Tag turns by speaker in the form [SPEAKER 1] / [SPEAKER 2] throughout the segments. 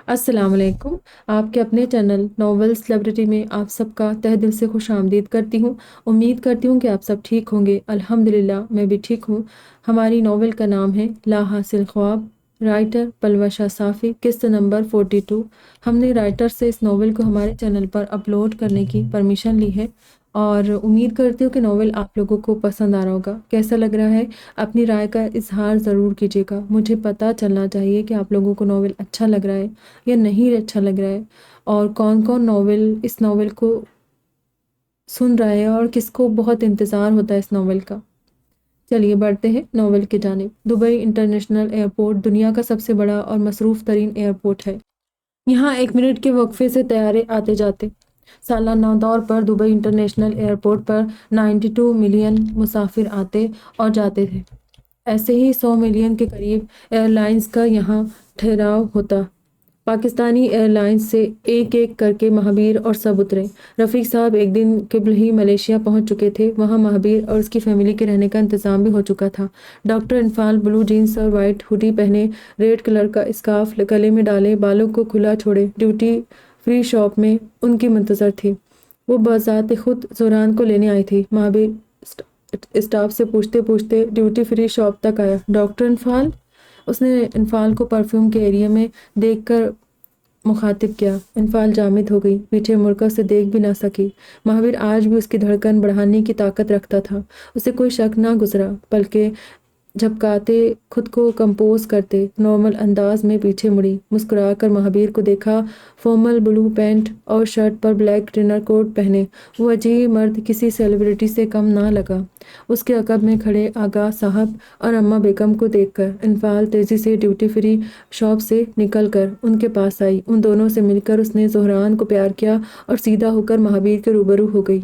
[SPEAKER 1] السلام علیکم۔ آپ کے اپنے چینل ناولز لائبریری میں آپ سب کا تہہ دل سے خوش آمدید کرتی ہوں۔ امید کرتی ہوں کہ آپ سب ٹھیک ہوں گے۔ الحمدللہ میں بھی ٹھیک ہوں۔ ہماری ناول کا نام ہے لا حاصل خواب، رائٹر پلوہ شاہ صافی، قسط نمبر 42۔ ہم نے رائٹر سے اس ناول کو ہمارے چینل پر اپلوڈ کرنے کی پرمیشن لی ہے اور امید کرتی ہوں کہ ناول آپ لوگوں کو پسند آ رہا ہوگا۔ کیسا لگ رہا ہے اپنی رائے کا اظہار ضرور کیجیے گا۔ مجھے پتہ چلنا چاہیے کہ آپ لوگوں کو ناول اچھا لگ رہا ہے یا نہیں اچھا لگ رہا ہے، اور کون کون اس ناول کو سن رہا ہے اور کس کو بہت انتظار ہوتا ہے اس ناول کا۔ چلیے بڑھتے ہیں ناول کی جانب۔ دبئی انٹرنیشنل ایئرپورٹ دنیا کا سب سے بڑا اور مصروف ترین ایئرپورٹ ہے۔ یہاں 1 منٹ کے وقفے سے طیارے آتے جاتے۔ سالانہ طور پر دبئی انٹرنیشنل ایئرپورٹ پر 92 ملین مسافر آتے اور جاتے تھے۔ ایسے ہی 100 ملین کے قریب ایئر لائنز کا یہاں ٹھہراؤ ہوتا۔ پاکستانی ایئر لائنز سے ایک ایک کر کے مہابیر اور سب اترے۔ رفیق صاحب ایک دن قبل ہی ملیشیا پہنچ چکے تھے۔ وہاں مہابیر اور اس کی فیملی کے رہنے کا انتظام بھی ہو چکا تھا۔ ڈاکٹر انفال بلو جینز اور وائٹ ہوڈی پہنے، ریڈ کلر کا اسکارف گلے میں ڈالے، بالوں کو کھلا چھوڑے ڈیوٹی فری شاپ میں ان کی منتظر تھی۔ وہ بذات خود زہران کو لینے آئی تھی۔ مہابیر اسٹاف سے پوچھتے پوچھتے ڈیوٹی فری شاپ تک آیا۔ ڈاکٹر انفال؟ اس نے انفال کو پرفیوم کے ایریا میں دیکھ کر مخاطب کیا۔ انفال جامد ہو گئی، پیچھے مڑ کر اسے دیکھ بھی نہ سکی۔ مہابیر آج بھی اس کی دھڑکن بڑھانے کی طاقت رکھتا تھا۔ اسے کوئی شک نہ گزرا، بلکہ جھپکاتے خود کو کمپوز کرتے نارمل انداز میں پیچھے مڑی۔ مسکرا کر مہابیر کو دیکھا۔ فارمل بلو پینٹ اور شرٹ پر بلیک ڈنر کوٹ پہنے وہ عجیب مرد کسی سیلیبریٹی سے کم نہ لگا۔ اس کے عقب میں کھڑے آغا صاحب اور اماں بیگم کو دیکھ کر انفال تیزی سے ڈیوٹی فری شاپ سے نکل کر ان کے پاس آئی۔ ان دونوں سے مل کر اس نے زہران کو پیار کیا اور سیدھا ہو کر مہابیر کے روبرو ہو گئی۔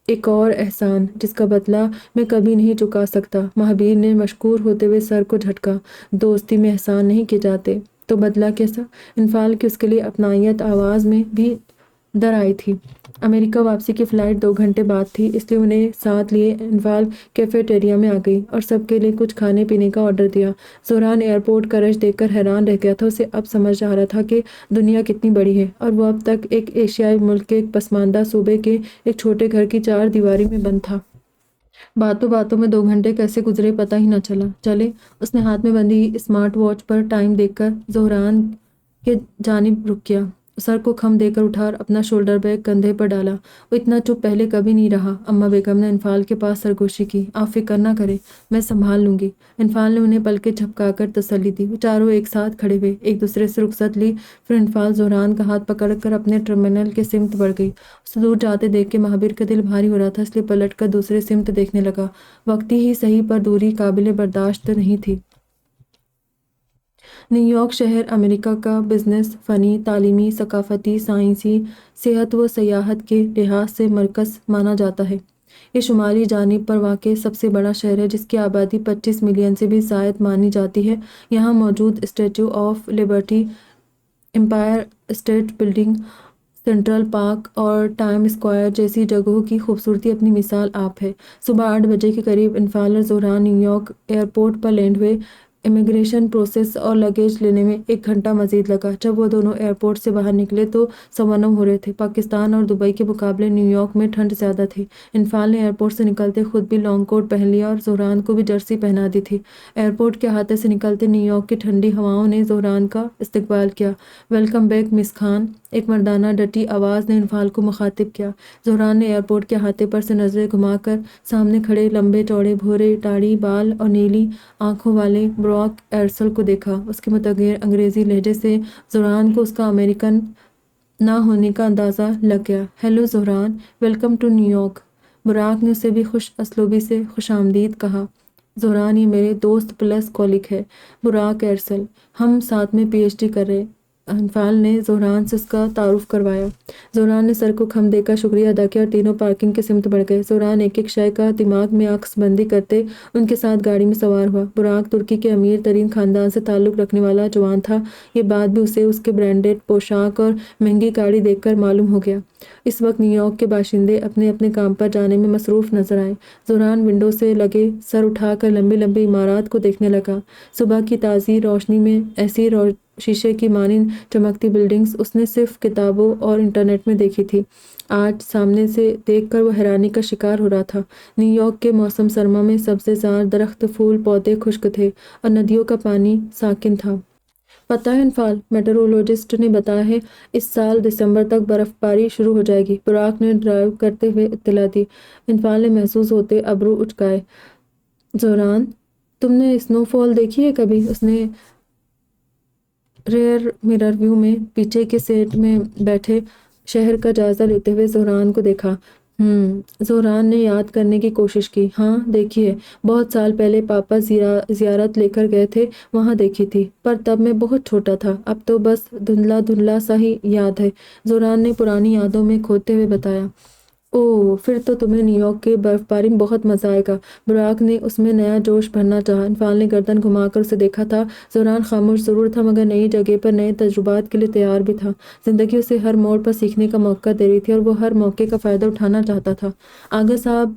[SPEAKER 1] ایک اور احسان جس کا بدلہ میں کبھی نہیں چکا سکتا۔ مہابیر نے مشکور ہوتے ہوئے سر کو جھٹکا۔ دوستی میں احسان نہیں کیے جاتے تو بدلہ کیسا؟ انفال کی اس کے لیے اپنائیت آواز میں بھی در آئی تھی۔ امریکہ واپسی کی فلائٹ 2 گھنٹے بعد تھی، اس لیے انہیں ساتھ لیے انفال کیفیٹیریا میں آ گئی اور سب کے لیے کچھ کھانے پینے کا آرڈر دیا۔ زہران ایئرپورٹ کا رش دیکھ کر حیران رہ گیا تھا۔ اسے اب سمجھ آ رہا تھا کہ دنیا کتنی بڑی ہے اور وہ اب تک ایک ایشیائی ملک کے ایک پسماندہ صوبے کے ایک چھوٹے گھر کی 4 دیواری میں بند تھا۔ باتوں باتوں میں 2 گھنٹے کیسے گزرے پتہ ہی نہ چلے۔ اس نے ہاتھ میں بندھی اسمارٹ واچ پر ٹائم دیکھ کر زہران کے جانب رک گیا۔ سر کو خم دے کر اٹھا اور اپنا شولڈر بیگ کندھے پر ڈالا۔ وہ اتنا چپ پہلے کبھی نہیں رہا۔ اماں بیگم نے انفال کے پاس سرگوشی کی۔ آپ فکر نہ کریں، میں سنبھال لوں گی۔ انفال نے انہیں پلکیں جھپکا کر تسلی دی۔ وہ چاروں ایک ساتھ کھڑے ہوئے، ایک دوسرے سے رخصت لی۔ پھر انفال زہران کا ہاتھ پکڑ کر اپنے ٹرمینل کے سمت بڑھ گئی۔ اسے دور جاتے دیکھ کے مہابیر کا دل بھاری ہو رہا تھا، اس لیے پلٹ کر دوسرے سمت دیکھنے لگا۔ وقتی ہی صحیح پر دوری قابل برداشت نہیں تھی۔ نیو یارک شہر امریکہ کا بزنس، فنی، تعلیمی، ثقافتی، سائنسی، صحت و سیاحت کے لحاظ سے مرکز مانا جاتا ہے۔ یہ شمالی جانب پر واقع سب سے بڑا شہر ہے، جس کی آبادی 25 ملین سے بھی زائد مانی جاتی ہے۔ یہاں موجود Statue of Liberty, Empire State Building, Central Park اور ٹائم اسکوائر جیسی جگہوں کی خوبصورتی اپنی مثال آپ ہے۔ صبح 8 بجے کے قریب انفال اور زہران نیو یارک ایئرپورٹ پر لینڈ ہوئے۔ امیگریشن پروسیس اور لگیج لینے میں 1 گھنٹہ مزید لگا۔ جب وہ دونوں ایئرپورٹ سے باہر نکلے تو 9:15 ہو رہے تھے۔ پاکستان اور دبئی کے مقابلے نیو یارک میں ٹھنڈ زیادہ تھی۔ انفال نے ایئرپورٹ سے نکلتے خود بھی لانگ کوٹ پہن لیا اور زہران کو بھی جرسی پہنا دی تھی۔ ایئرپورٹ کے احاطے سے نکلتے نیو یارک کی ٹھنڈی ہواؤں نے زہران کا استقبال کیا۔ ویلکم بیک مس خان، ایک مردانہ ڈٹی آواز نے انفال کو مخاطب کیا۔ زہران نے ایئرپورٹ کے احاطے پر سے نظریں گھما کر سامنے کھڑے لمبے چوڑے بھورے داڑھی بال اور نیلی آنکھوں والے براک ایرسل کو دیکھا۔ اس کے متغیر انگریزی لہجے سے زہران کو اس کا امریکن نہ ہونے کا اندازہ لگ گیا۔ Hello Zahran, welcome to New York. Barack نے اسے بھی خوش اسلوبی سے خوش آمدید کہا۔ زہران، یہ میرے دوست پلس کولیگ ہے، براک ایرسل۔ ہم ساتھ میں پی ایچ ڈی کر رہے۔ انفال نے زہران سے اس کا تعارف کروایا۔ زہران نے سر کو خم دے کر شکریہ ادا کیا اور تینوں پارکنگ کی سمت بڑھ گئے۔ زہران ایک ایک شے کا دماغ میں عکس بندی کرتے ان کے ساتھ گاڑی میں سوار ہوا۔ براک ترکی کے امیر ترین خاندان سے تعلق رکھنے والا جوان تھا۔ یہ بات بھی اسے اس کے برانڈڈ پوشاک اور مہنگی گاڑی دیکھ کر معلوم ہو گیا۔ اس وقت نیو یارک کے باشندے اپنے اپنے کام پر جانے میں مصروف نظر آئے۔ زہران ونڈو سے لگے سر اٹھا کر لمبی لمبی عمارات کو دیکھنے لگا۔ صبح کی تازی روشنی میں ایسی شیشے کی مانند چمکتی بلڈنگز اس نے صرف کتابوں اور انٹرنیٹ میں دیکھی تھی، آج سامنے سے دیکھ کر وہ حیرانی کا شکار ہو رہا تھا۔ نیو یارک کے موسم سرما میں سبزے زار درخت، پھول پودے خشک تھے اور ندیوں کا پانی ساکن تھا۔ پتہ ہے انفال، میٹرولوجسٹ نے بتایا ہے اس سال دسمبر تک برف باری شروع ہو جائے گی، براک نے ڈرائیو کرتے ہوئے اطلاع دی۔ انفال نے محسوس ہوتے ابرو اچکائے۔ زہران، تم نے سنو فال دیکھی ہے کبھی؟ اس نے ریئر مرر ویو میں پیچھے کے سیٹ میں بیٹھے شہر کا جائزہ لیتے ہوئے زہران کو دیکھا۔ زہران نے یاد کرنے کی کوشش کی۔ ہاں دیکھی ہے، بہت سال پہلے پاپا زیارت لے کر گئے تھے، وہاں دیکھی تھی، پر تب میں بہت چھوٹا تھا، اب تو بس دھندلا دھندلا سا ہی یاد ہے، زہران نے پرانی یادوں میں کھوتے ہوئے بتایا۔ اوہ، پھر تو تمہیں نیو یارک کے برف باری میں بہت مزہ آئے گا، براک نے اس میں نیا جوش بھرنا چاہا۔ انفال نے گردن گھما کر اسے دیکھا تھا۔ زہران خاموش ضرور تھا مگر نئی جگہ پر نئے تجربات کے لیے تیار بھی تھا۔ زندگی اسے ہر موڑ پر سیکھنے کا موقع دے رہی تھی اور وہ ہر موقع کا فائدہ اٹھانا چاہتا تھا۔ آغا صاحب،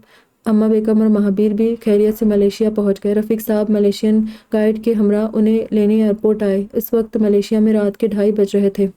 [SPEAKER 1] اماں بیگم اور مہابیر بھی خیریت سے ملیشیا پہنچ گئے۔ رفیق صاحب ملیشین گائیڈ کے ہمراہ انہیں لینے ایئرپورٹ آئے۔ اس وقت ملیشیا میں رات کے 2:30 بج رہے تھے۔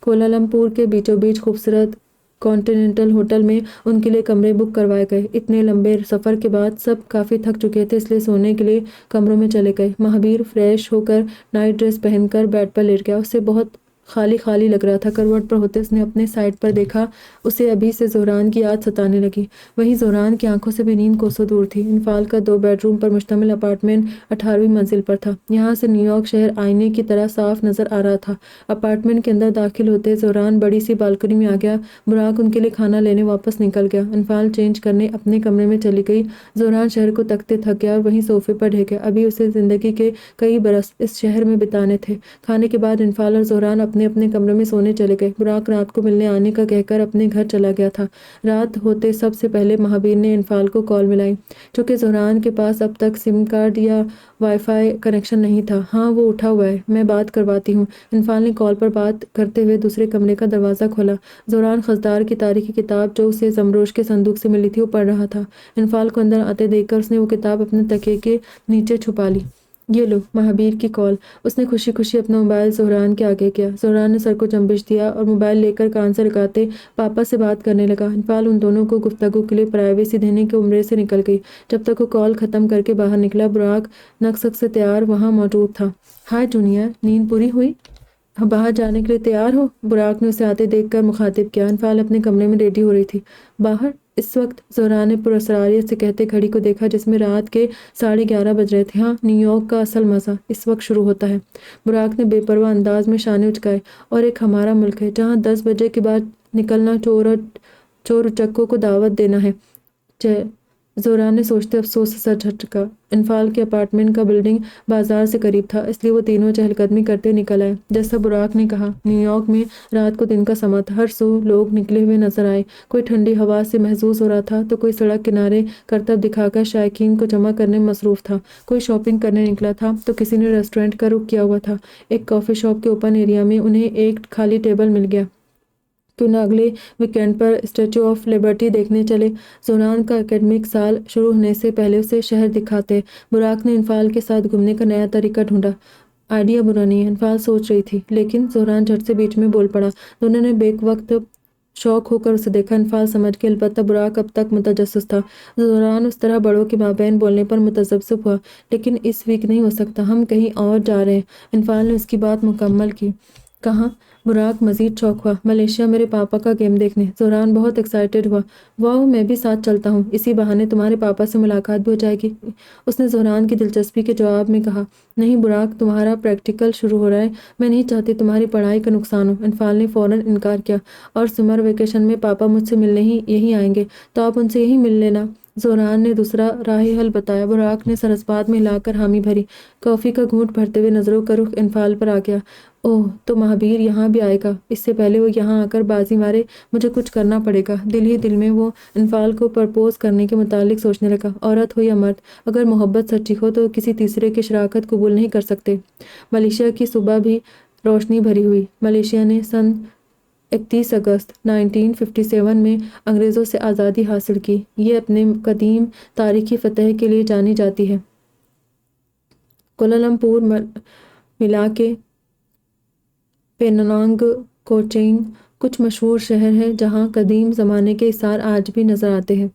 [SPEAKER 1] کوالالمپور کے بیچوں بیچ خوبصورت کانٹیننٹل ہوٹل میں ان کے لیے کمرے بک کروائے گئے۔ اتنے لمبے سفر کے بعد سب کافی تھک چکے تھے، اس لیے سونے کے لیے کمروں میں چلے گئے۔ مہابیر فریش ہو کر نائٹ ڈریس پہن کر بیڈ پر لیٹ گیا۔ اسے بہت خالی خالی لگ رہا تھا۔ کروٹ پر ہوتے اس نے اپنے سائٹ پر دیکھا، اسے ابھی سے زہران کی یاد ستانے لگی۔ وہیں زہران کی آنکھوں سے بھی نیند کوسوں دور تھی۔ انفال کا 2 بیڈ روم پر مشتمل اپارٹمنٹ 18ویں منزل پر تھا۔ یہاں سے نیو یارک شہر آئینے کی طرح صاف نظر آ رہا تھا۔ اپارٹمنٹ کے اندر داخل ہوتے زہران بڑی سی بالکنی میں آ گیا۔ براک ان کے لیے کھانا لینے واپس نکل گیا۔ انفال چینج کرنے اپنے کمرے میں چلی گئی۔ زہران شہر کو تکتے تھک گیا اور وہیں صوفے پر ڈھہ گیا۔ ابھی اسے زندگی کے کئی برس اس شہر میں بتانے تھے۔ کھانے کے بعد انفال اور زہران اپنے اپنے کمرے میں سونے چلے گئے۔ براک رات کو ملنے آنے کا کہہ کر اپنے گھر چلا گیا تھا۔ رات ہوتے سب سے پہلے مہابیر نے انفال کو کال ملائی۔ چونکہ زہران کے پاس اب تک سم کارڈ یا وائی فائی کنیکشن نہیں تھا۔ ہاں وہ اٹھا ہوا ہے، میں بات کرواتی ہوں۔ انفال نے کال پر بات کرتے ہوئے دوسرے کمرے کا دروازہ کھولا۔ زہران خضدار کی تاریخی کتاب جو اسے زمروش کے صندوق سے ملی تھی وہ پڑھ رہا تھا۔ انفال کو اندر آتے دیکھ کر اس نے وہ کتاب اپنے تکیے کے نیچے چھپا لی۔ یہ لو مہابیر کی کال۔ اس نے خوشی خوشی اپنا موبائل زہران کے آگے کیا۔ زہران نے سر کو جنبش دیا اور موبائل لے کر کان سے لگاتے پاپا سے بات کرنے لگا۔ انفال ان دونوں کو گفتگو کے لیے پرائیویسی دینے کے عمرے سے نکل گئی۔ جب تک وہ کال ختم کر کے باہر نکلا، براک نقص سے تیار وہاں موجود تھا۔ ہائے جونیئر، نیند پوری ہوئی؟ باہر جانے کے لیے تیار ہو؟ براک نے اسے آتے دیکھ کر مخاطب کیا۔ انفال اپنے کمرے میں ریڈی ہو رہی تھی۔ باہر اس وقت؟ زہران نے پراسراریت سے کہتے گھڑی کو دیکھا جس میں رات کے 11:30 بج رہے تھے۔ ہاں، نیو یارک کا اصل مزہ اس وقت شروع ہوتا ہے۔ براک نے بے پرواہ انداز میں شانے اچکائے۔ اور ایک ہمارا ملک ہے جہاں 10 بجے کے بعد نکلنا چور اچکوں کو دعوت دینا ہے۔ زہران نے سوچتے افسوس سے سر جھٹکا۔ انفال کے اپارٹمنٹ کا بلڈنگ بازار سے قریب تھا، اس لیے وہ تینوں چہل قدمی کرتے نکل آئے۔ جیسا براک نے کہا، نیو یارک میں رات کو دن کا سما تھا۔ ہر سو لوگ نکلے ہوئے نظر آئے۔ کوئی ٹھنڈی ہوا سے محظوظ ہو رہا تھا تو کوئی سڑک کنارے کرتب دکھا کر شائقین کو جمع کرنے میں مصروف تھا۔ کوئی شاپنگ کرنے نکلا تھا تو کسی نے ریسٹورنٹ کا رخ کیا ہوا تھا۔ ایک کافی شاپ کے اوپن ایریا میں انہیں ایک خالی ٹیبل مل گیا۔ کیوں نہ اگلے ویکینڈ پر اسٹیچو آف لبرٹی دیکھنے چلے؟ زہران کا اکیڈمک سال شروع ہونے سے پہلے اسے شہر دکھاتے۔ براک نے انفال کے ساتھ گھومنے کا نیا طریقہ ڈھونڈا۔ آئیڈیا برا نہیں ہے، انفال سوچ رہی تھی، لیکن زہران جھٹ سے بیچ میں بول پڑا۔ دونوں نے بیک وقت شوق ہو کر اسے دیکھا۔ انفال سمجھ گئی، البتہ براک اب تک متجسس تھا۔ زہران اس طرح بڑوں کے مابین بولنے پر متذبذب ہوا۔ لیکن اس ویک نہیں ہو سکتا، ہم کہیں اور جا رہے ہیں۔ انفال نے اس کی بات مکمل کی۔ کہاں؟ براک مزید چوک ہوا۔ ملیشیا، میرے پاپا کا گیم دیکھنے۔ زہران بہت ایکسائٹڈ ہوا۔ واؤ، میں بھی ساتھ چلتا ہوں، اسی بہانے تمہارے پاپا سے ملاقات بھی ہو جائے گی، اس نے زہران کی دلچسپی کے جواب میں کہا۔ نہیں براک، تمہارا پریکٹیکل شروع ہو رہا ہے، میں نہیں چاہتی تمہاری پڑھائی کا نقصان ہو۔ انفال نے فوراً انکار کیا۔ اور سمر ویکیشن میں پاپا مجھ سے ملنے یہی آئیں گے، تو آپ ان سے یہیں مل لینا، زہران نے دوسرا راہ حل بتایا۔ براک نے سر اسبات میں ہلا کر حامی بھری۔ کافی کا گھونٹ بھرتے ہوئے نظروں کا رخ انفال پر آ گیا۔ اوہ، تو مہابیر یہاں بھی آئے گا؟ اس سے پہلے وہ یہاں آ کر بازی مارے مجھے کچھ کرنا پڑے گا۔ دل ہی دل میں وہ انفال کو پرپوز کرنے کے متعلق سوچنے لگا۔ عورت ہو یا مرد، اگر محبت سچی ہو تو کسی تیسرے کی شراکت قبول نہیں کر سکتے۔ ملیشیا کی صبح بھی روشنی بھری ہوئی۔ ملیشیا نے سن 31 اگست 1957 میں انگریزوں سے آزادی حاصل کی۔ یہ اپنے قدیم تاریخی فتح کے لیے جانی جاتی ہے۔ کوالالمپور ملا کے پینانگ کوچین کچھ مشہور شہر ہے جہاں قدیم زمانے کے آثار آج بھی نظر آتے ہیں۔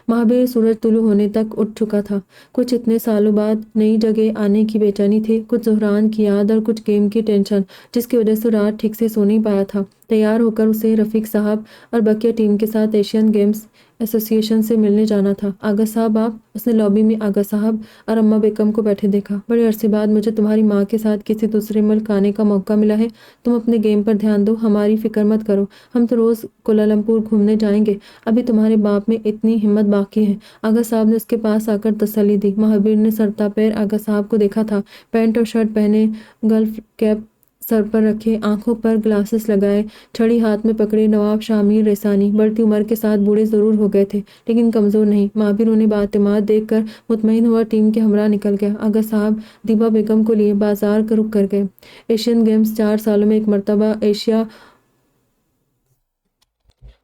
[SPEAKER 1] مہابیر سورج طلوع ہونے تک اٹھ چکا تھا۔ کچھ اتنے سالوں بعد نئی جگہ آنے کی بے چینی تھی، کچھ زہران کی یاد اور کچھ گیم کی ٹینشن جس کی وجہ سے رات ٹھیک سے سو نہیں پایا تھا۔ تیار ہو کر اسے رفیق صاحب اور بقیہ ٹیم کے ساتھ ایشین گیمز ایسوسی ایشن سے ملنے جانا تھا۔ آغا صاحب آپ، اس نے لابی میں آغا صاحب اور اماں بیگم کو بیٹھے دیکھا۔ بڑے عرصے بعد مجھے تمہاری ماں کے ساتھ کسی دوسرے ملک آنے کا موقع ملا ہے۔ تم اپنے گیم پر دھیان دو، ہماری فکر مت کرو، ہم تو روز کوالالمپور گھومنے جائیں گے، ابھی تمہارے باپ میں اتنی ہمت باقی ہے۔ آغا صاحب نے اس کے پاس آ کر تسلی دی۔ مہابیر نے سرتا پیر آغا صاحب کو دیکھا تھا، پینٹ اور شرٹ پہنے، گلف کیپ سر پر رکھے، آنکھوں پر گلاسز لگائے، چھڑی ہاتھ میں پکڑے، نواب شاہ میر ریسانی بڑھتی عمر کے ساتھ بوڑھے ضرور ہو گئے تھے لیکن کمزور نہیں۔ مہابیر انہیں بااعتماد دیکھ کر مطمئن ہوا، ٹیم کے ہمراہ نکل گیا۔ آغا صاحب دیبا بیگم کو لیے بازار کا رخ کر گئے۔ ایشین گیمز 4 سالوں میں ایک مرتبہ ایشیا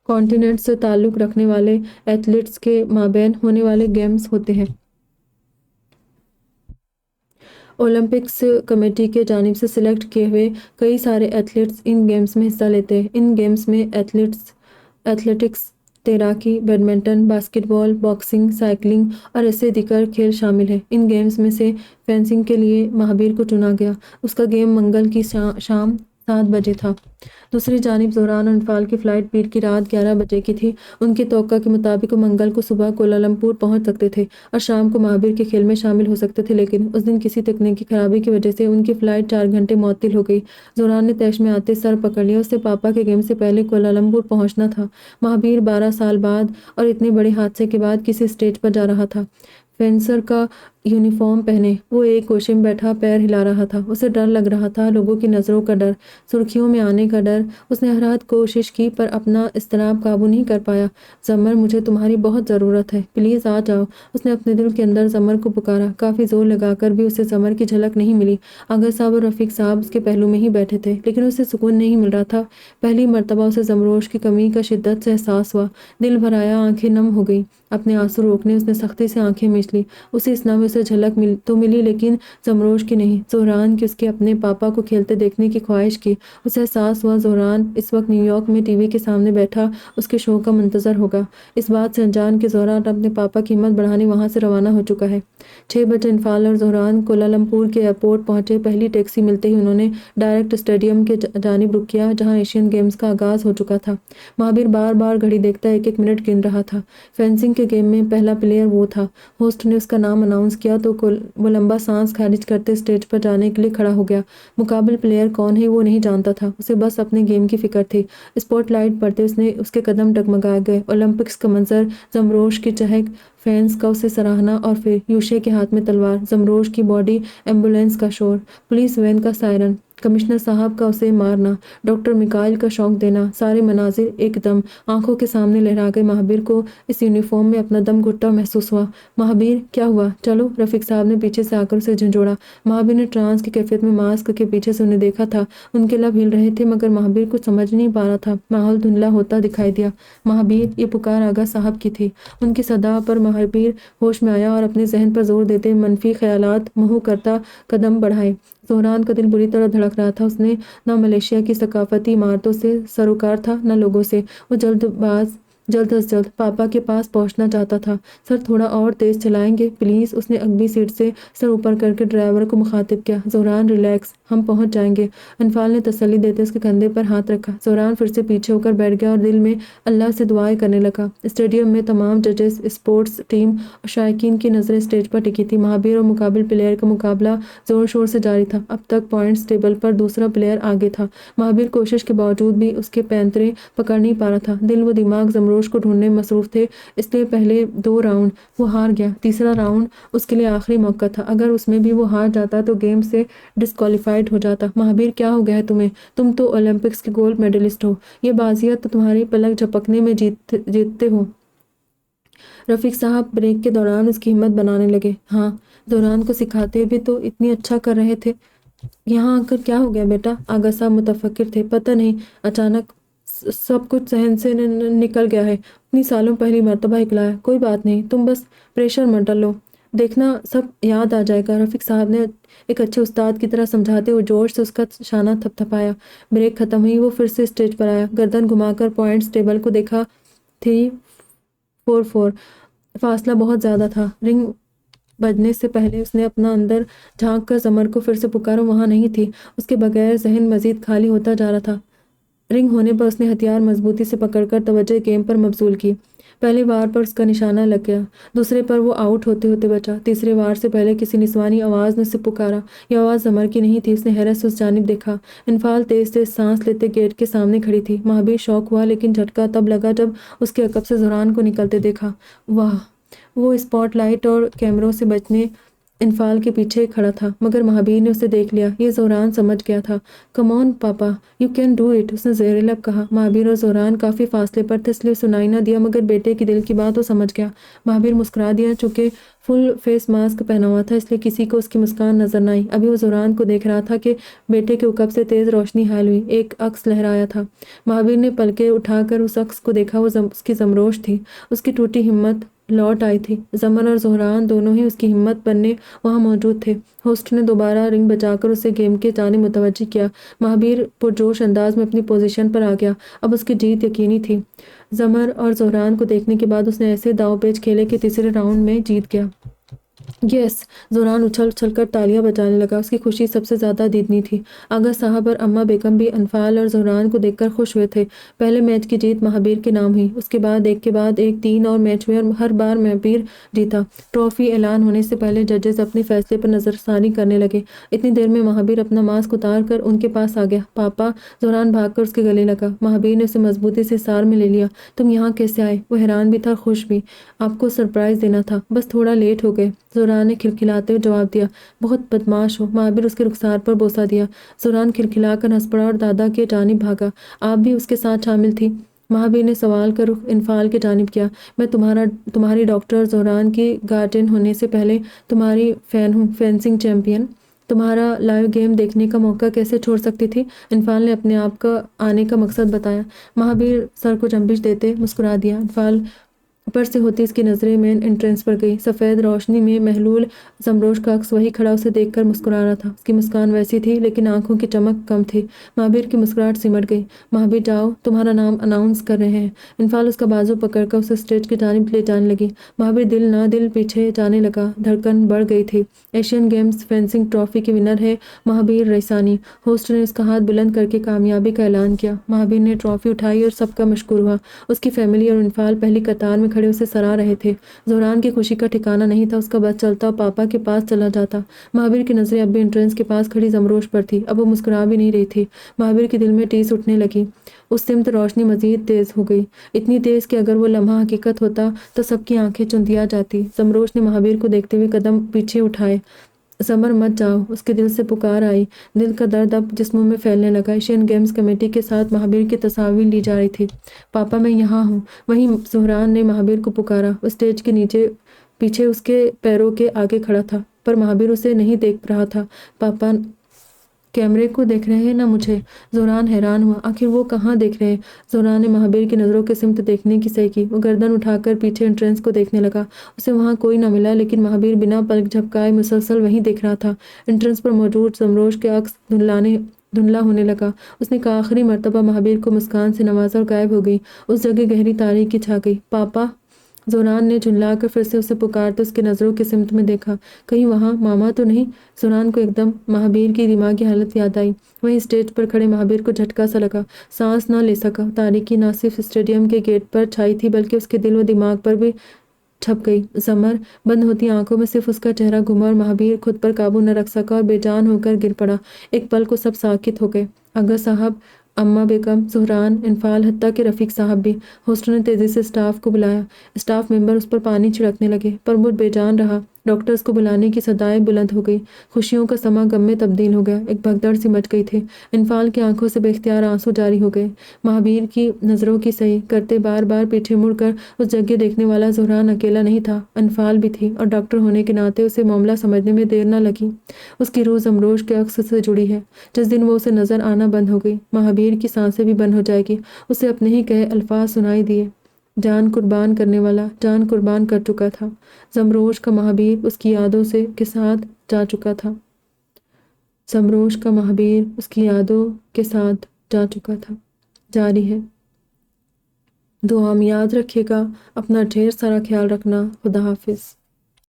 [SPEAKER 1] کانٹیننٹ سے تعلق رکھنے والے ایتھلیٹس کے مابین ہونے والے گیمز ہوتے ہیں۔ اولمپکس کمیٹی کے جانب سے سلیکٹ کیے ہوئے کئی سارے ایتھلیٹس ان گیمز میں حصہ لیتے ہیں۔ ان گیمز میں ایتھلیٹکس، تیراکی، بیڈمنٹن، باسکٹ بال، باکسنگ، سائیکلنگ اور ایسے دیگر کھیل شامل ہیں۔ ان گیمز میں سے فینسنگ کے لیے مہابیر کو چنا گیا۔ اس کا گیم منگل کی شام 7 بجے تھا۔ دوسری جانب زہران اور انفال کی فلائٹ پیر کی رات 11 بجے کی تھی۔ ان کی توقع کے مطابق وہ منگل کو صبح کوالالمپور پہنچ سکتے تھے اور شام کو مہابیر کے کھیل میں شامل ہو سکتے تھے، لیکن اس دن کسی تکنیکی خرابی کی وجہ سے ان کی فلائٹ 4 گھنٹے معطل ہو گئی۔ زہران نے طیش میں آتے سر پکڑ لیا، اسے پاپا کے گیم سے پہلے کوالالمپور پہنچنا تھا۔ مہابیر 12 سال بعد اور اتنے بڑے حادثے کے بعد کسی اسٹیج پر جا رہا تھا۔ فینسر کا یونیفارم پہنے وہ ایک گوشے میں بیٹھا پیر ہلا رہا تھا۔ اسے ڈر لگ رہا تھا، لوگوں کی نظروں کا ڈر، سرخیوں میں آنے کا ڈر۔ اس نے ہر حد کوشش کی پر اپنا اضطراب قابو نہیں کر پایا۔ زمر، مجھے تمہاری بہت ضرورت ہے، پلیز آ جاؤ۔ اس نے اپنے دل کے اندر زمر کو پکارا۔ کافی زور لگا کر بھی اسے زمر کی جھلک نہیں ملی۔ آغا صاحب اور رفیق صاحب اس کے پہلو میں ہی بیٹھے تھے لیکن اسے سکون نہیں مل رہا تھا۔ پہلی مرتبہ اسے زمروش کی کمی کا شدت سے احساس ہوا۔ دل بھر آیا، آنکھیں نم ہو گئیں۔ اپنے آنسو روکنے اس نے سختی سے آنکھیں مینچ لی۔ اسے اس نام سے جھلک تو ملی لیکن زمروش کی نہیں، زہران کی، اس کے اپنے پاپا کو کھیلتے دیکھنے کی خواہش کی۔ اسے احساس ہوا زہران اس وقت نیو یارک میں ٹی وی کے سامنے بیٹھا اس کے شو کا منتظر ہوگا، اس بات سے انجان کہ زہران اپنے پاپا کی ہمت بڑھانے وہاں سے روانہ ہو چکا ہے۔ 6 بجے انفال اور زہران کوالالمپور کے ایئرپورٹ پہنچے۔ پہلی ٹیکسی ملتے ہی انہوں نے ڈائریکٹ اسٹیڈیم کے جانب رخ کیا جہاں ایشین گیمز کا آغاز ہو چکا تھا۔ مہابیر بار بار گھڑی دیکھتا 1-1 منٹ گن رہا تھا۔ فینسنگ کے گیم میں پہلا پلیئر وہ تھا۔ ہوسٹ نے اس کا نام اناؤنس کیا تو وہ لمبا سانس خارج کرتے اسٹیج پر جانے کے لیے کھڑا ہو گیا۔ مقابل پلیئر کون ہے وہ نہیں جانتا تھا، اسے بس اپنے گیم کی فکر تھی۔ اسپاٹ لائٹ پڑتے اس کے قدم ڈگمگا گئے۔ اولمپکس کا منظر، زمروش کی چہک، فینس کا اسے سراہنا اور پھر یوشے کے ہاتھ میں تلوار، زمروش کی باڈی، ایمبولینس کا شور، پولیس وین کا سائرن، کمشنر صاحب کا اسے مارنا، ڈاکٹر میکائل کا شوق دینا، سارے مناظر ایک دم آنکھوں کے سامنے لہرا گئے۔ مہابیر کو اس یونیفارم میں اپنا دم گھٹتا محسوس ہوا۔ مہابیر، کیا ہوا؟ چلو، رفیق صاحب نے پیچھے سے آ کر اسے جھنجھوڑا۔ مہابیر نے ٹرانس کی کیفیت میں ماسک کے پیچھے سے انہیں دیکھا تھا۔ ان کے لب ہل رہے تھے مگر مہابیر کچھ سمجھ نہیں پا رہا تھا۔ ماحول دھندلا ہوتا دکھائی دیا۔ مہابیر، یہ پکار آغا صاحب کی تھی۔ ان کی صدا پر مہابیر ہوش میں آیا اور اپنے ذہن پر زور دیتے منفی خیالات محو کرتا قدم بڑھائے۔ زہران کا دل بری طرح دھڑک رہا تھا۔ اس نے نہ ملیشیا کی ثقافتی عمارتوں سے سروکار تھا نہ لوگوں سے۔ وہ جلد از جلد پاپا کے پاس پہنچنا چاہتا تھا۔ سر، تھوڑا اور تیز چلائیں گے پلیز؟ اس نے اگلی سیٹ سے سر اوپر کر کے ڈرائیور کو مخاطب کیا۔ زہران، ریلیکس، ہم پہنچ جائیں گے۔ انفال نے تسلی دیتے اس کے کندھے پر ہاتھ رکھا۔ زہران پھر سے پیچھے ہو کر بیٹھ گیا اور دل میں اللہ سے دعائیں کرنے لگا۔ اسٹیڈیم میں تمام ججز، اسپورٹس ٹیم اور شائقین کی نظریں اسٹیج پر ٹکی تھی۔ مہابیر اور مقابل پلیئر کا مقابلہ زور شور سے جاری تھا۔ اب تک پوائنٹس ٹیبل پر دوسرا پلیئر آگے تھا۔ مہابیر کوشش کے باوجود بھی اس کے پینترے پکڑ نہیں پا رہا تھا۔ دل و دماغ زمروش کو ڈھونڈنے میں مصروف تھے، اس لیے پہلے 2 راؤنڈ وہ ہار گیا۔ تیسرا راؤنڈ اس کے لیے آخری موقع تھا، اگر اس میں بھی وہ ہار جاتا تو گیم سے ڈسکوالیفائڈ ہو جاتا۔ مہابیر، کیا ہو گیا ہے تمہیں؟ تم تو اولمپکس کے گولڈ میڈلسٹ ہو، یہ بازیاں تو تمہاری پلک جھپکنے میں جیتتے ہو۔ رفیق صاحب بریک کے دوران اس کی ہمت بنانے لگے۔ ہاں، زہران کو سکھاتے بھی تو اتنی اچھا کر رہے تھے، یہاں آ کر کیا ہو گیا بیٹا؟ آغا صاحب متفکر تھے۔ پتہ نہیں، اچانک سب کچھ ذہن سے نکل گیا ہے، اتنی سالوں پہلی مرتبہ اکلایا۔ کوئی بات نہیں، تم بس پریشر مت ڈالو، دیکھنا سب یاد آ جائے گا۔ رفیق صاحب نے ایک اچھے استاد کی طرح سمجھاتے ہوئے جوش سے اس کا شانہ تھپتھپایا۔ بریک ختم ہوئی، وہ پھر سے اسٹیج پر آیا، گردن گھما کر پوائنٹس ٹیبل کو دیکھا۔ 3-4-4 فاصلہ بہت زیادہ تھا۔ رنگ بجنے سے پہلے اس نے اپنا اندر جھانک کر زمر کو پھر سے پکارا۔ وہاں نہیں تھی۔ اس کے بغیر ذہن مزید خالی ہوتا جا رہا تھا۔ رنگ ہونے پر اس نے ہتھیار مضبوطی سے پکڑ کر توجہ گیم پر مبذول کی۔ پہلے وار پر اس کا نشانہ لگ گیا، دوسرے پر وہ آؤٹ ہوتے ہوتے بچا، تیسرے وار سے پہلے کسی نسوانی آواز نے اسے پکارا۔ یہ آواز زمر کی نہیں تھی۔ اس نے حیرت سے اس جانب دیکھا۔ انفال تیز تیز سانس لیتے گیٹ کے سامنے کھڑی تھی۔ مہابیر شوق ہوا، لیکن جھٹکا تب لگا جب اس کے عقب سے زہران کو نکلتے دیکھا۔ واہ! وہ اسپاٹ لائٹ اور کیمروں سے بچنے انفال کے پیچھے کھڑا تھا، مگر مہابیر نے اسے دیکھ لیا۔ یہ زہران سمجھ گیا تھا۔ کم آن پاپا، یو کین ڈو اٹ، اس نے زیر لب کہا۔ مہابیر اور زہران کافی فاصلے پر تھے، اس لیے سنائی نہ دیا، مگر بیٹے کی دل کی بات وہ سمجھ گیا۔ مہابیر مسکرا دیا۔ چونکہ فل فیس ماسک پہنا ہوا تھا، اس لیے کسی کو اس کی مسکان نظر نہ آئی۔ ابھی وہ زہران کو دیکھ رہا تھا کہ بیٹے کے عقب سے تیز روشنی حائل ہوئی۔ ایک عکس لہرایا تھا۔ مہابیر نے پلکیں اٹھا کر اس عکس کو دیکھا۔ وہ اس کی زمروش تھی۔ اس کی ٹوٹی ہمت لوٹ آئی تھی۔ زمر اور زہران دونوں ہی اس کی ہمت بننے وہاں موجود تھے۔ ہوسٹ نے دوبارہ رنگ بجا کر اسے گیم کے جانب متوجہ کیا۔ مہابیر پرجوش انداز میں اپنی پوزیشن پر آ گیا۔ اب اس کی جیت یقینی تھی۔ زمر اور زہران کو دیکھنے کے بعد اس نے ایسے داؤ پیچ کھیلے کہ تیسرے راؤنڈ میں جیت گیا۔ یس! زہران اچھل اچھل کر تالیاں بجانے لگا۔ اس کی خوشی سب سے زیادہ دیدنی تھی۔ آغا صاحب اور اماں بیگم بھی انفال اور زہران کو دیکھ کر خوش ہوئے تھے۔ پہلے میچ کی جیت مہابیر کے نام ہوئی۔ اس کے بعد ایک 3 اور میچ ہوئے اور ہر بار مہابیر جیتا۔ ٹرافی اعلان ہونے سے پہلے ججز اپنے فیصلے پر نظر ثانی کرنے لگے۔ اتنی دیر میں مہابیر اپنا ماسک اتار کر ان کے پاس آ گیا۔ پاپا! زہران بھاگ کر اس کے گلے لگا۔ مہابیر نے اسے مضبوطی سے سار میں لے لیا۔ تم یہاں کیسے آئے؟ وہ حیران بھی تھا، خوش بھی۔ آپ کو سرپرائز دینا تھا، بس تھوڑا لیٹ ہو گئے، زہران نے کھلکھلاتے ہوئے جواب دیا۔ بہت بدماش ہو۔ مہابیر اس کے رخسار پر بوسہ دیا۔ زہران کھلکھلا کر ہنس پڑا اور دادا کی جانب بھاگا۔ آپ بھی اس کے ساتھ شامل تھی؟ مہابیر نے سوال کا رخ انفال کی جانب کیا۔ میں تمہاری ڈاکٹر اور زہران کی گارڈین ہونے سے پہلے تمہاری فین ہوں، فینسنگ چیمپئن۔ تمہارا لائیو گیم دیکھنے کا موقع کیسے چھوڑ سکتی تھی؟ انفال نے اپنے آپ کا آنے کا مقصد بتایا۔ مہابیر سر کو جنبش دیتے مسکرا دیا۔ انفال پر سے ہوتی اس کی نظریں مین انٹرنس پر گئی۔ سفید روشنی میں محلول زمروش کا عکس وہی کھڑا اسے دیکھ کر مسکرا رہا تھا۔ اس کی مسکان ویسی تھی، لیکن آنکھوں کی چمک کم تھی۔ مہابیر کی مسکراہٹ سمٹ گئی۔ مہابیر جاؤ، تمہارا نام اناؤنس کر رہے ہیں۔ انفال اس کا بازو پکڑ کر اسے اسٹیج کی جانب لے جانے لگی۔ مہابیر دل نہ دل پیچھے جانے لگا، دھڑکن بڑھ گئی تھی۔ ایشین گیمز فینسنگ ٹرافی کی ونر ہے مہابیر ریسانی۔ ہوسٹ نے اس کا ہاتھ بلند کر کے کامیابی کا اعلان کیا۔ مہابیر نے ٹرافی اٹھائی اور سب کا مشکور ہوا۔ اس کی فیملی اور انفال پہلی قطار میں کھڑے اسے سراہ رہے تھے۔ زہران کی خوشی کا ٹھکانہ نہیں تھا۔ اس کا بس چلتا پاپا کے پاس چلا جاتا۔ مہابیر کی نظریں اب بھی انٹرنس کے پاس کھڑی زمروش پر تھی۔ اب وہ مسکرا بھی نہیں رہی تھی۔ مہابیر کے دل میں ٹیس اٹھنے لگی۔ اس سمت روشنی مزید تیز ہو گئی، اتنی تیز کہ اگر وہ لمحہ حقیقت ہوتا تو سب کی آنکھیں چندیا جاتی۔ زمروش نے مہابیر کو دیکھتے ہوئے قدم پیچھے اٹھائے۔ زمر مت جاؤ، اس کے دل سے پکار آئی۔ دل کا درد اب جسموں میں پھیلنے لگا۔ ایشین گیمز کمیٹی کے ساتھ مہابیر کی تصاویر لی جا رہی تھی۔ پاپا میں یہاں ہوں، وہیں زہران نے مہابیر کو پکارا۔ وہ اسٹیج کے پیچھے اس کے پیروں کے آگے کھڑا تھا، پر مہابیر اسے نہیں دیکھ رہا تھا۔ پاپا کیمرے کو دیکھ رہے ہیں نہ مجھے؟ زہران حیران ہوا۔ آخر وہ کہاں دیکھ رہے ہیں؟ زہران نے مہابیر کی نظروں کے سمت دیکھنے کی صحیح کی۔ وہ گردن اٹھا کر پیچھے انٹرنس کو دیکھنے لگا۔ اسے وہاں کوئی نہ ملا، لیکن مہابیر بنا پلک جھپکائے مسلسل وہیں دیکھ رہا تھا۔ انٹرنس پر موجود زمروش کے عکس دھندلا ہونے لگا۔ اس نے کہا آخری مرتبہ مہابیر کو مسکان سے نوازا اور غائب ہو گئی۔ اس جگہ گہری تاریکی چھا گئی۔ پاپا! زہران نے جھنجلا کر پھر سے اسے پکارتے اس کے نظروں کی سمت میں دیکھا۔ کہیں وہاں ماما تو نہیں؟ زہران کو ایک دم مہابیر کی دماغی حالت یاد آئی۔ وہیں اسٹیج پر کھڑے مہابیر کو جھٹکا سا لگا، سانس نہ لے سکا۔ تاریکی نہ صرف اسٹیڈیم کے گیٹ پر چھائی تھی، بلکہ اس کے دل و دماغ پر بھی چھپ گئی۔ زمر بند ہوتی آنکھوں میں صرف اس کا چہرہ گھوما اور مہابیر خود پر قابو نہ رکھ سکا اور بے جان ہو کر گر پڑا۔ ایک پل کو سب ساکت ہو گئے۔ آغا صاحب، اماں بیگم، زہران، انفال، حتیٰ کہ رفیق صاحب بھی۔ ہوسٹ نے تیزی سے اسٹاف کو بلایا۔ اسٹاف ممبر اس پر پانی چھڑکنے لگے، پر وہ بے جان رہا۔ ڈاکٹرز کو بلانے کی صدائیں بلند ہو گئی۔ خوشیوں کا سماں غم میں تبدیل ہو گیا۔ ایک بھگدڑ سی مچ گئی تھی۔ انفال کی آنکھوں سے بے اختیار آنسو جاری ہو گئے۔ مہابیر کی نظروں کی صحیح کرتے بار بار پیچھے مڑ کر اس جگہ دیکھنے والا زہران اکیلا نہیں تھا، انفال بھی تھی، اور ڈاکٹر ہونے کے ناطے اسے معاملہ سمجھنے میں دیر نہ لگی۔ اس کی روح زمروش کے عکس سے جڑی ہے۔ جس دن وہ اسے نظر آنا بند ہو گئی، مہابیر کی سانسیں بھی بند ہو جائے گی۔ اسے اپنے ہی کہے الفاظ سنائی دیے۔ جان قربان کرنے والا جان قربان کر چکا تھا۔ زمروش کا محبیب اس کی یادوں سے کے ساتھ جا چکا تھا۔ زمروش کا محبیب اس کی یادوں کے ساتھ جا چکا تھا۔ جاری ہے۔ دعا میں یاد رکھیے گا، اپنا ڈھیر سارا خیال رکھنا۔ خدا حافظ۔